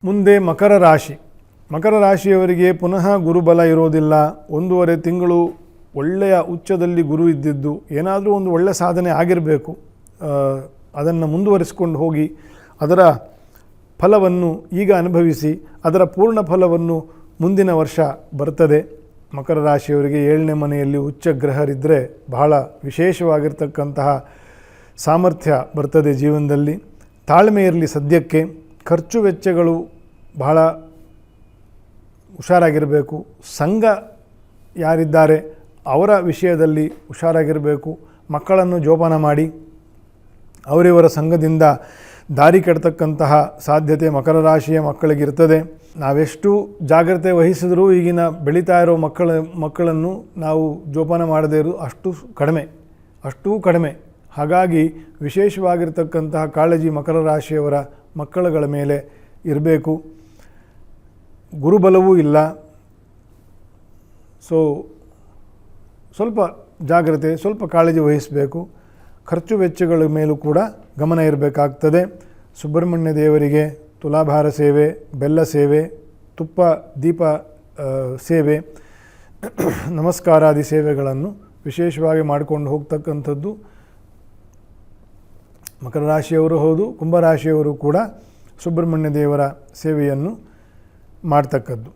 ಮುಂದೆ ಮಕರ ರಾಶಿ. ಮಕರ ರಾಶಿಯವರಿಗೆ ಪುನಃ ಗುರುಬಲ ಇರೋದಿಲ್ಲ. 1.5 ತಿಂಗಳು ಒಳ್ಳೆಯ ಉಚ್ಚದಲ್ಲಿ ಗುರು ಇದ್ದಿದ್ದು, ಏನಾದರೂ ಒಂದು ಒಳ್ಳೆಯ ಸಾಧನೆ ಆಗಿರಬೇಕು, ಅದನ್ನು ಮುಂದುವರಿಸಿಕೊಂಡು ಹೋಗಿ ಅದರ ಫಲವನ್ನು ಈಗ ಅನುಭವಿಸಿ ಅದರ ಪೂರ್ಣ ಫಲವನ್ನು ಮುಂದಿನ ವರ್ಷ ಬರ್ತದೆ. ಮಕರ ರಾಶಿಯವರಿಗೆ 7ನೇ ಮನೆಯಲ್ಲಿ ಉಚ್ಚ ಗ್ರಹರಿದ್ದರೆ ಬಹಳ ವಿಶೇಷವಾಗಿರ್ತಕ್ಕಂತಹ ಸಾಮರ್ಥ್ಯ ಬರ್ತದೆ ಜೀವನದಲ್ಲಿ. ತಾಳ್ಮೆ ಇರಲಿ. ಸದ್ಯಕ್ಕೆ ಖರ್ಚು ವೆಚ್ಚಗಳು ಬಹಳ ಹುಷಾರಾಗಿರಬೇಕು. ಸಂಘ ಯಾರಿದ್ದಾರೆ ಅವರ ವಿಷಯದಲ್ಲಿ ಹುಷಾರಾಗಿರಬೇಕು. ಮಕ್ಕಳನ್ನು ಜೋಪಾನ ಮಾಡಿ, ಅವರಿವರ ಸಂಘದಿಂದ ದಾರಿ ಕೆಡ್ತಕ್ಕಂತಹ ಸಾಧ್ಯತೆ ಮಕರ ರಾಶಿಯ ಮಕ್ಕಳಿಗಿರ್ತದೆ. ನಾವೆಷ್ಟು ಜಾಗ್ರತೆ ವಹಿಸಿದರೂ ಈಗಿನ ಬೆಳೀತಾ ಇರೋ ಮಕ್ಕಳನ್ನು ನಾವು ಜೋಪಾನ ಮಾಡದೇ ಇರೋದು ಅಷ್ಟೂ ಕಡಿಮೆ. ಹಾಗಾಗಿ ವಿಶೇಷವಾಗಿರ್ತಕ್ಕಂತಹ ಕಾಳಜಿ ಮಕರ ರಾಶಿಯವರ ಮಕ್ಕಳುಗಳ ಮೇಲೆ ಇರಬೇಕು. ಗುರುಬಲವೂ ಇಲ್ಲ, ಸ್ವಲ್ಪ ಜಾಗ್ರತೆ, ಸ್ವಲ್ಪ ಕಾಳಜಿ ವಹಿಸಬೇಕು. ಖರ್ಚು ವೆಚ್ಚಗಳ ಮೇಲೂ ಕೂಡ ಗಮನ ಇರಬೇಕಾಗ್ತದೆ. ಸುಬ್ರಹ್ಮಣ್ಯ ದೇವರಿಗೆ ತುಲಾಭಾರ ಸೇವೆ, ಬೆಲ್ಲ ಸೇವೆ, ತುಪ್ಪ ದೀಪ ಸೇವೆ, ನಮಸ್ಕಾರಾದಿ ಸೇವೆಗಳನ್ನು ವಿಶೇಷವಾಗಿ ಮಾಡಿಕೊಂಡು ಹೋಗ್ತಕ್ಕಂಥದ್ದು ಮಕರ ರಾಶಿಯವರು ಹೌದು. ಕುಂಭರಾಶಿಯವರು ಕೂಡ ಸುಬ್ರಹ್ಮಣ್ಯ ದೇವರ ಸೇವೆಯನ್ನು ಮಾಡ್ತಕ್ಕದ್ದು.